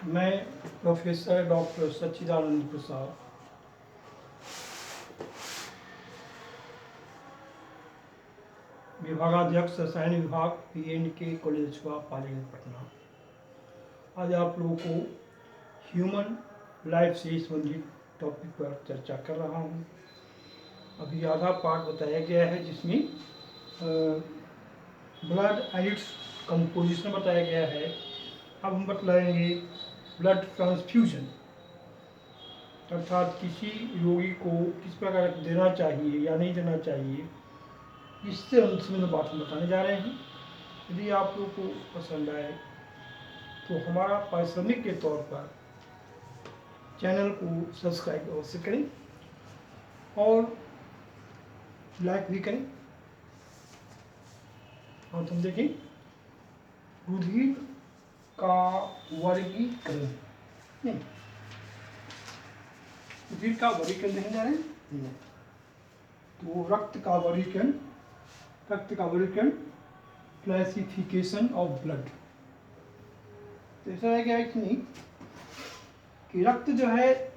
मैं professor doctor सच्चिदानंद प्रसाद विभागाध्यक्ष रसायन विभाग PNK कॉलेज का पालीगंज पटना। आज आप लोगों को ह्यूमन लाइफ से संबंधित टॉपिक पर चर्चा कर रहा हूँ। अभी आधा पार्ट बताया गया है जिसमें ब्लड एडिट्स कंपोजिशन बताया गया है। अब हम बतलाएंगे ब्लड ट्रांसफ्यूजन, अर्थात किसी रोगी को किस प्रकार देना चाहिए या नहीं देना चाहिए, इससे संबंधित बात हम बताने जा रहे हैं। यदि आप लोग को पसंद आए तो हमारा पारिश्रमिक के तौर पर चैनल को सब्सक्राइब अवश्य करें और लाइक भी करें। और तुम देखें रुधिर का वर्गीकरण, रुधिर का वर्गीकरण देखने जा रहे हैं। तो रक्त का वर्गीकरण क्लासिफिकेशन ऑफ ब्लड। तो ऐसा है क्या है कि रक्त जो है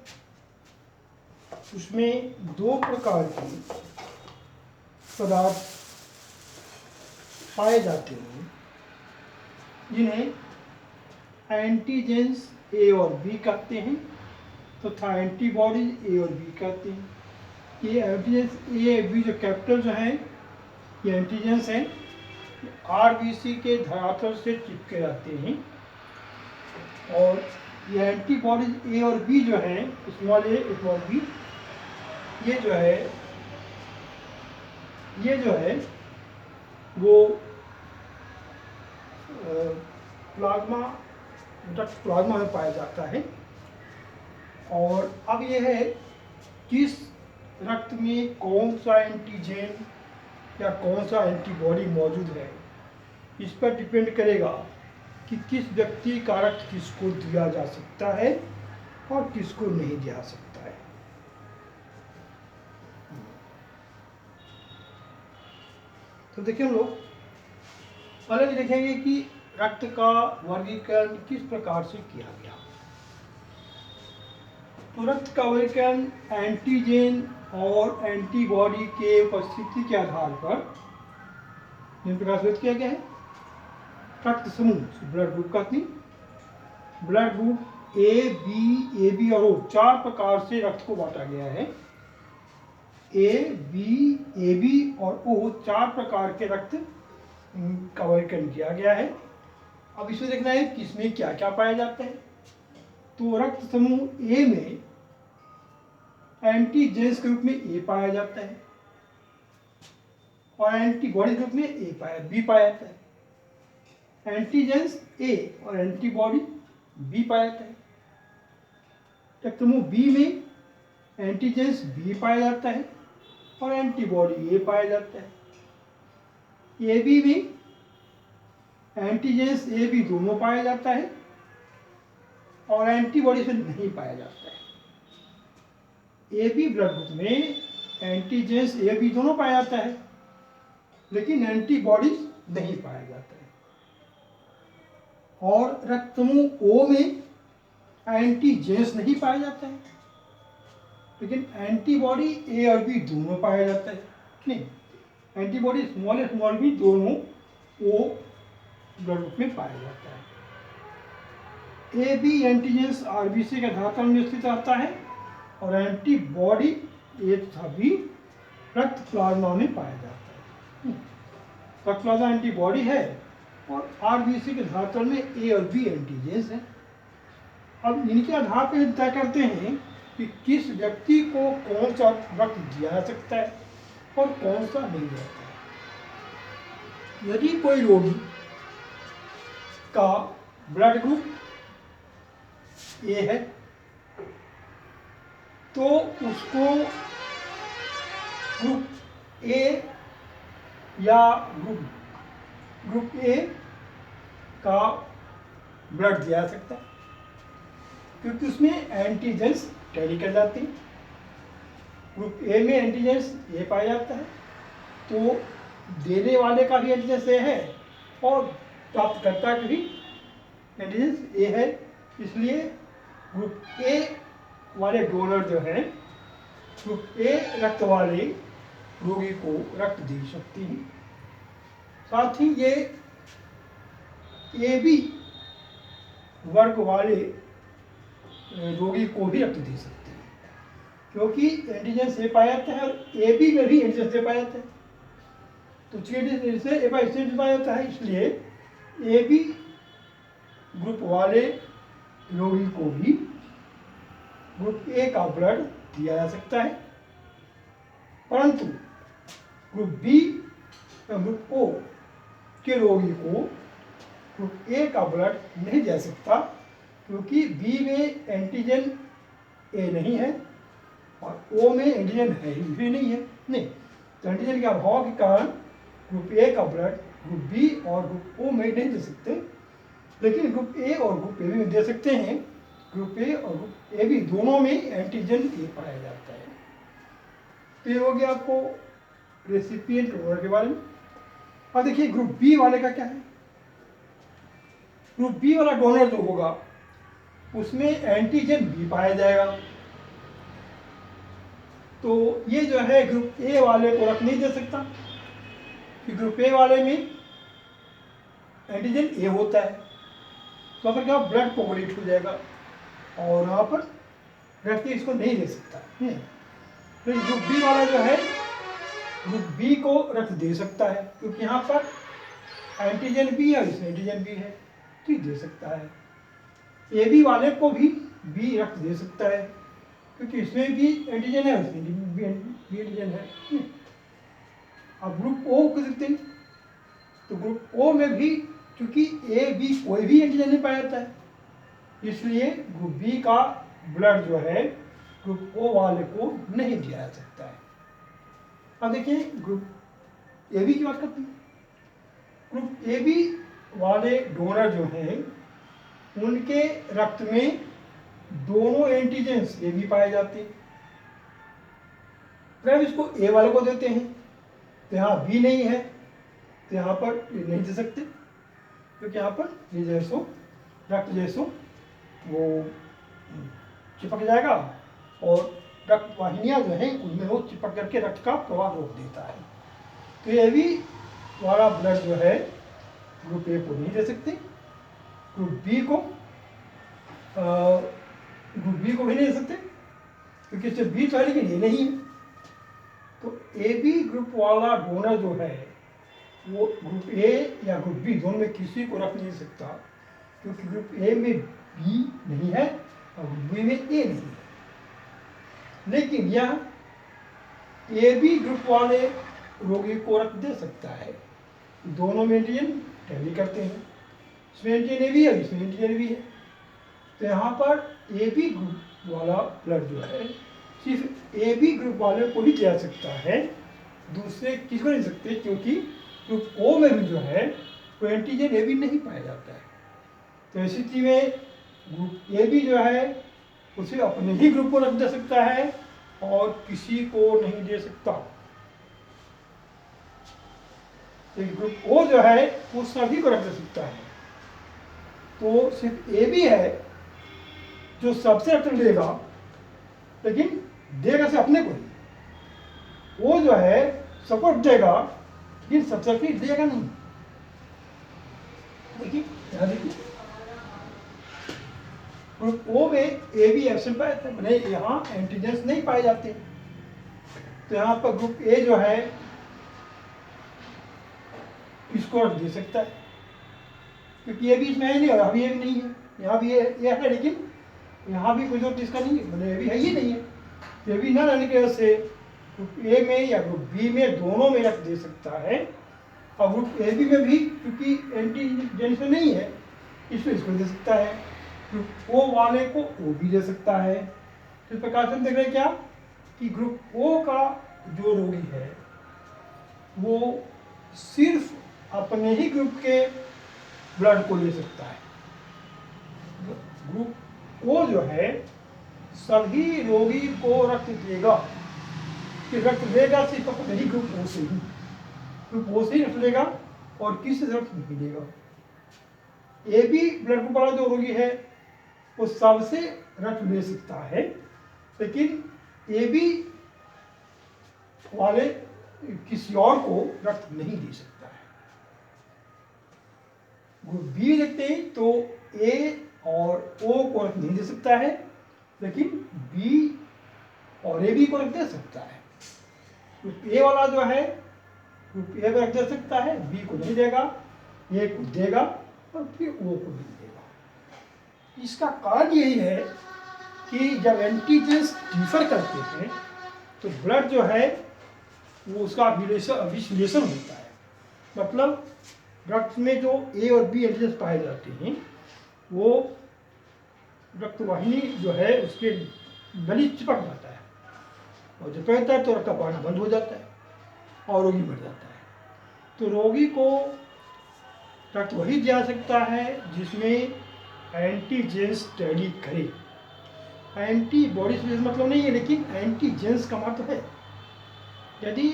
उसमें दो प्रकार के पदार्थ पाए जाते हैं जिन्हें एंटीजेंस A और B कहते हैं तथा एंटीबॉडीज A और B कहते हैं। ये एंटीजेंस A और B जो कैपिटल जो हैं ये एंटीजेंस हैं, RBC के धरातल से चिपके रहते हैं। और ये एंटीबॉडीज A और B जो हैं स्मॉल a स्मॉल b, ये जो है वो प्लाज्मा में पाया जाता है। और अब ये है किस रक्त में कौन सा एंटीजन या कौन सा एंटीबॉडी मौजूद है, इस पर डिपेंड करेगा कि किस व्यक्ति का रक्त किसको दिया जा सकता है और किसको नहीं दिया सकता है। तो देखिए हम लोग पहले भी देखेंगे कि रक्त का वर्गीकरण किस प्रकार से किया गया। तो रक्त का वर्गीकरण एंटीजन और एंटीबॉडी के उपस्थिति के आधार पर निम्न प्रकार से किया गया है। रक्त समूह ब्लड ग्रुप कहते हैं। Blood group A, B, AB और O चार प्रकार से रक्त को बांटा गया है। A, B, AB और O चार प्रकार के रक्त का वर्गीकरण किया गया है। अब इसमें देखना है किसमें क्या क्या पाया जाता है। तो रक्त समूह A में एंटीजेंस के रूप में A पाया जाता है और एंटीबॉडी के रूप में B पाया जाता है। एंटीजेंस A और एंटीबॉडी B पाया जाता है। रक्त समूह B में एंटीजेंस B पाया जाता है और एंटीबॉडी A पाया जाता है। AB में एंटीजेंस AB दोनों पाया जाता है और एंटीबॉडी से नहीं पाया जाता है। AB ब्लड ग्रुप में एंटीजेंस AB दोनों पाया जाता है लेकिन एंटीबॉडीज नहीं पाया जाता है। और रक्त समूह O में एंटीजेंस नहीं पाया जाता है लेकिन एंटीबॉडी A और B दोनों पाया जाता है। नहीं, antibody small a small b दोनों O ब्लड ग्रुप में पाया जाता है। AB एंटीजेंस RBC के धरातल में स्थित रहता है और एंटीबॉडी A तथा B रक्त प्लाज्मा में पाया जाता है। रक्त प्लाज्मा एंटीबॉडी है और RBC के धरातल में A और B एंटीजेंस है। अब इनके आधार पर तय करते हैं कि किस व्यक्ति को कौन सा रक्त दिया जा सकता है और कौन सा नहीं दिया जाता है। यदि कोई रोगी का ब्लड ग्रुप A है तो उसको ग्रुप A या ग्रुप A का ब्लड दिया जा सकता है क्योंकि उसमें एंटीजेंस कैरी कर जाती है। ग्रुप A में एंटीजेंस A पाया जाता है तो देने वाले का भी एंटीजेंस A है और प्राप्तकर्ता का भी एंटीजेंस A है इसलिए ग्रुप ए वाले डोनर जो है ग्रुप ए रक्त वाले रोगी को रक्त दे सकते हैं। साथ ही ये ए बी वर्ग वाले रोगी को भी रक्त दे सकते हैं, क्योंकि एंटीजन से पाया जाता है और ए बी में भी एंटीजन से पाया जाता है। तो चूंकि से ए बाई से पाया जाता है, इसलिए ए बी ग्रुप वाले रोगी को भी ग्रुप ए का ब्लड दिया जा सकता है, परंतु ग्रुप बी या ग्रुप ओ के रोगी को ग्रुप ए का ब्लड नहीं दिया सकता, क्योंकि बी में एंटीजन ए नहीं है और ओ में एंटीजन है ही भी नहीं है। नहीं, तो एंटीजन के अभाव के कारण ग्रुप ए का ब्लड ग्रुप बी और ग्रुप ओ में नहीं दे सकते, लेकिन ग्रुप ए और ग्रुप ए में दे सकते हैं। ग्रुप ए और ग्रुप ए बी दोनों में एंटीजन ए पाया जाता है। तो ये हो गया आपको रेसिपिएंट डोनर के बारे में। अब देखिए ग्रुप बी वाले का क्या है। ग्रुप बी वाला डोनर जो होगा उसमें एंटीजन बी पाया जाएगा, तो ये जो है ग्रुप ए वाले को रक्त नहीं दे सकता, कि ग्रुप ए वाले में एंटीजन ए होता है, तो अगर क्या ब्लड कोगुलेट हो जाएगा और यहाँ पर रक्त इसको नहीं दे सकता। लेकिन ग्रुप बी वाला जो है ग्रुप बी को रक्त दे सकता है, क्योंकि यहाँ पर एंटीजन बी है, इसमें एंटीजन बी है, तो ये दे सकता है। ए बी वाले को भी बी रक्त दे सकता है, क्योंकि इसमें भी एंटीजन है, उसमें भी एंटीजन है। अब ग्रुप ओ को देखते हैं, तो ग्रुप ओ में भी क्योंकि ए बी कोई भी एंटीजन नहीं पाया जाता है, इसलिए ग्रुप बी का ब्लड जो है ग्रुप ओ वाले को नहीं दिया जा सकता है। अब देखिए ग्रुप ए बी की बात करते हैं। ग्रुप ए बी वाले डोनर जो हैं उनके रक्त में दोनों एंटीजेंस ए बी पाए जाते हैं। अगर इसको ए वाले को देते हैं तो यहाँ बी नहीं है, तो यहाँ पर ये नहीं दे सकते, क्योंकि यहाँ पर ये जैसो रक्त जैसो वो चिपक जाएगा और रक्त वाहिनियाँ जो हैं उनमें वो चिपक करके रक्त का प्रवाह रोक देता है। तो ये भी वाला ब्लड जो है ग्रुप ए को नहीं दे सकते, ग्रुप बी को भी नहीं दे सकते, क्योंकि इससे बी तो है लेकिन ये नहीं है। तो ए बी ग्रुप वाला डोनर जो है वो ग्रुप ए या ग्रुप बी दोनों में किसी को रख नहीं सकता, क्योंकि ग्रुप ए में बी नहीं है और ग्रुप बी में ए नहीं है। लेकिन यह ए बी ग्रुप वाले रोगी को रक्त दे सकता है, दोनों में एंटीजन टैली करते हैं, इसमें एंटीजन ए भी है, इसमें एंटीजन भी है। तो यहाँ पर ए बी ग्रुप वाला ब्लड जो है सिर्फ ए बी ग्रुप वाले को ही दिया सकता है, दूसरे किसी को नहीं सकते, क्योंकि ग्रुप ओ में भी जो है वो एंटीजन ए बी नहीं पाया जाता है। तो ऐसी स्थिति में ग्रुप ए बी जो है उसे अपने ही ग्रुप को रख दे सकता है और किसी को नहीं दे सकता। ग्रुप ओ जो है वो सभी को रख दे सकता है। तो सिर्फ ए बी है जो सबसे रक्त देगा, लेकिन देगा से अपने को ही। वो जो है सबको देगा लेकिन सबसे रक्त देगा नहीं। देखिए यहाँ देखिए ग्रुप ओ में ए बी एब्सेंट पाया था, मैंने यहाँ एंटीजेंस नहीं पाए जाते, तो यहाँ पर ग्रुप ए जो है इसको रख दे सकता है, क्योंकि ये भी इसमें है नहीं और अभी ये भी नहीं है, यहाँ भी ये है लेकिन यहाँ भी कोई और इसका नहीं है, मतलब ये भी है ही नहीं है। ये भी न रहने की वजह से ग्रुप ए में या ग्रुप बी में दोनों में रख दे सकता है, और ग्रुप ए बी में भी क्योंकि एंटीजेन में नहीं है इसमें इसको दे सकता है, ग्रुप ओ वाले को ओ भी दे सकता है। इस प्रकार से हम देख रहे हैं क्या कि ग्रुप ओ का जो रोगी है वो सिर्फ अपने ही ग्रुप के ब्लड को ले सकता है। ग्रुप ओ जो है सभी रोगी को रक्त देगा, कि रक्त देगा सिर्फ अपने ही ग्रुप ओ से ही, ग्रुप ओ से ही रक्त देगा और किसी से रक्त नहीं देगा। ए बी ब्लड ग्रुप वाला जो रोगी है वो सबसे रक्त ले सकता है, लेकिन ए बी वाले किसी और को रक्त नहीं दे सकता है। ग्रुप बी देखते हैं तो ए और ओ को रक्त नहीं दे सकता है, लेकिन बी और ए बी को रक्त दे सकता है। ग्रुप ए वाला जो है ग्रुप ए को रक्त दे सकता है, बी को नहीं देगा, ए को देगा और फिर ओ को नहीं देगा। इसका कारण यही है कि जब एंटीजेंस डिफर करते हैं तो ब्लड जो है वो उसका विश्लेषण होता है। मतलब रक्त में जो ए और बी एंटीजेंस पाए जाते हैं वो रक्त वाहिनी जो है उसके गले चिपक जाता है, और जब चिपकता है तो रक्त का बहना बंद हो जाता है और रोगी मर जाता है। तो रोगी को रक्त वही दिया जा सकता है जिसमें एंटीजेंस टैली करे। एंटीबॉडी से मतलब नहीं है, लेकिन एंटीजेंस का मतलब है। यदि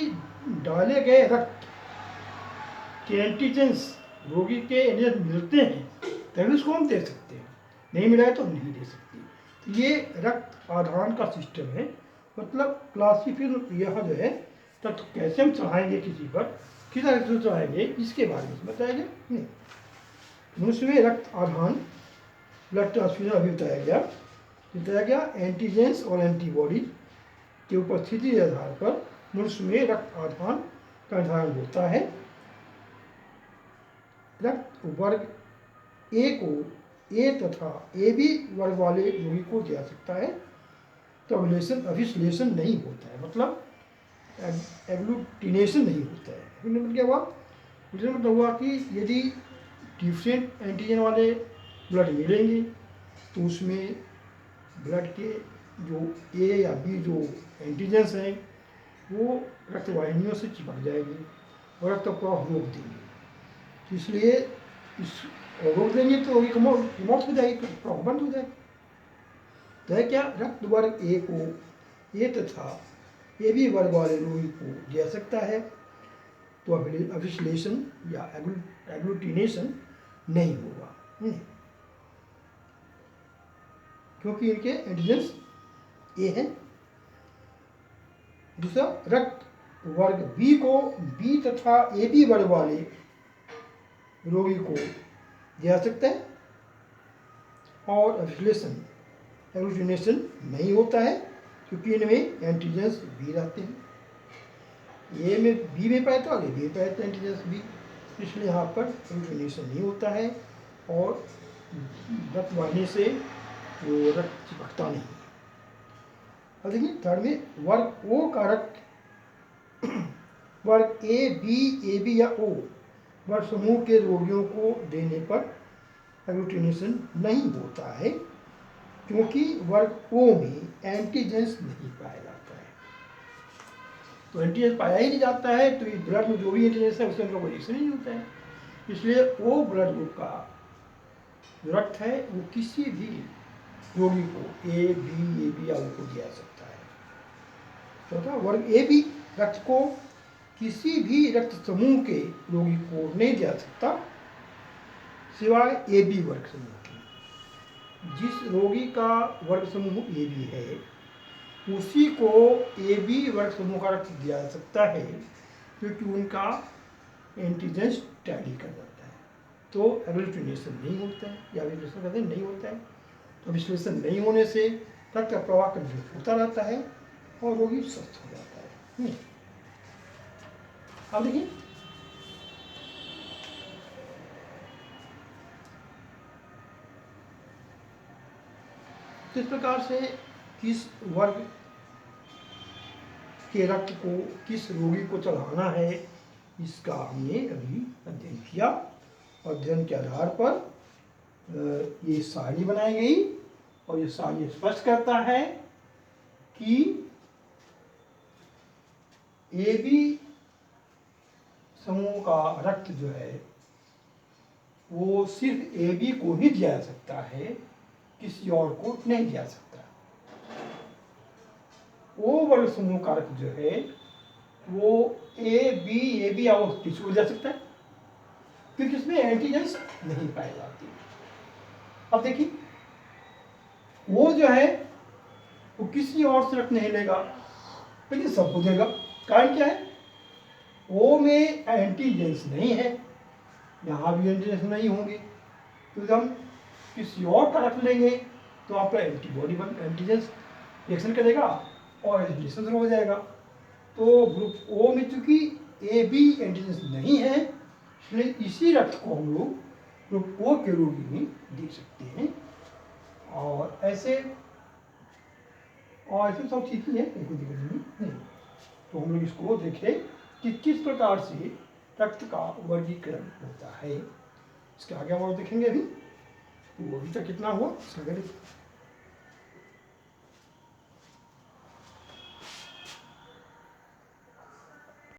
डाले गए रक्त के एंटीजेंस रोगी के एंटीजेंस मिलते हैं तभी उसको हम दे सकते हैं, नहीं मिला है तो नहीं दे सकते। तो ये रक्त आधान का सिस्टम है। मतलब क्लासिफिकेशन यह जो है रक्त कैसे हम चढ़ाएंगे किसी पर, किस तरह से चढ़ाएंगे, इसके बारे में बताया गया नहीं। मनुष्य में रक्त आधान ब्लड ट्रांसफ्यूजन अभी बताया गया एंटीजेंस और एंटीबॉडी की उपस्थिति के आधार पर मनुष्य में रक्त आधान का निर्धारण होता है। रक्त वर्ग ए को ए तथा ए बी वर्ग वाले रोगी को दिया सकता है तो अभिश्लेषण नहीं होता है, मतलब एग्लूटिनेशन नहीं होता है। मतलब क्या हुआ? मतलब हुआ कि यदि डिफरेंट एंटीजन वाले ब्लड मिलेंगे तो उसमें ब्लड के जो ए या बी जो एंटीजेंस हैं वो रक्त वाहिनियों से चिपक जाएंगे और रक्त प्रवाह रोक देंगे। इसलिए इस रोक देंगे तो रोगी की मौत हो जाएगी, प्रवाह बंद हो जाएगा। तो है क्या? रक्त वर्ग ए को ए तथा ए बी वर्ग वाले रोगी को दिया सकता है तो अभिश्लेषण या एग्लूटिनेशन नहीं होगा, क्योंकि इनके एंटीजेंस ए है। दूसरा, रक्त वर्ग बी को बी तथा ए बी वर्ग वाले रोगी को दिया सकता है और अभिश्लेषण एग्लूटिनेशन नहीं होता है क्योंकि इनमें एंटीजेंस बी रहते हैं। ए में बी में पाए तो आगे बी में पाए तो एंटीजेंस बी, इसलिए यहाँ पर एग्लूटिनेशन नहीं होता है और रक्त वाहिनी से वो रक्त चिपकता नहीं। अब देखिए थर्ड में वर्ग ओ का रक्त वर्ग ए बी या ओ वर्ग समूह के रोगियों को देने पर एग्लूटिनेशन नहीं होता है क्योंकि वर्ग ओ में एंटीजेंस नहीं पाया जाता है। तो एंटीजेंस पाया ही नहीं जाता है तो इस ब्लड में जो भी एंटीजेंस है उससे उनका कोई रिएक्शन नहीं होता है। इसलिए ओ ब्लड ग्रुप का जो रक्त है वो किसी भी रोगी को ए बी या ओ को दिया जा सकता है। चौथा, वर्ग ए बी रक्त को किसी भी रक्त समूह के रोगी को नहीं दिया सकता सिवाय ए बी वर्ग समूह के। जिस रोगी का वर्ग समूह ए बी है उसी को ए बी वर्ग समूह का रक्त दिया जा सकता है क्योंकि उनका एंटीजेंस टैली कर जाता है। तो एग्लूटिनेशन नहीं होता है या विश्लेषण कहते हैं नहीं होता है। तो विश्लेषण नहीं होने से रक्त का प्रवाह कंटिन्यू होता रहता है और रोगी स्वस्थ हो जाता है। अब देखिए किस प्रकार से किस वर्ग के रक्त को किस रोगी को चढ़ाना है इसका हमने अभी अध्ययन किया। अध्ययन के आधार पर ये सारणी बनाई गई और ये सारणी स्पष्ट करता है कि ए बी समूह का रक्त जो है वो सिर्फ ए बी को ही दिया जा सकता है, किसी और को नहीं दिया सकता। ओ वर्ग समूह का रक्त जो है वो ए बी या किसी को दिया सकता है क्योंकि इसमें एंटीजेंस नहीं पाए जाते। अब देखिए वो जो है वो किसी और से रक्त नहीं लेगा, लेकिन सबको देगा। कारण क्या है? ओ में एंटीजेंस नहीं है, यहाँ भी एंटीजेंस नहीं होंगे, तो हम किसी और का रक्त लेंगे तो आपका एंटीबॉडी बन एंटीजेंस रिएक्शन करेगा और एलिमिनेशन हो जाएगा। तो ग्रुप ओ में चूंकि ए बी एंटीजेंस नहीं है, इसलिए इसी रक्त को हम लोग ग्रुप ओ के रूप में दे सकते हैं। और ऐसे सब ठीक ही है, कोई दिक्कत नहीं। तो हम लोग इसको देखें कि किस प्रकार से रक्त का वर्गीकरण होता है। इसके आगे हम और देखेंगे अभी। तो अभी तक कितना हुआ इसका गणित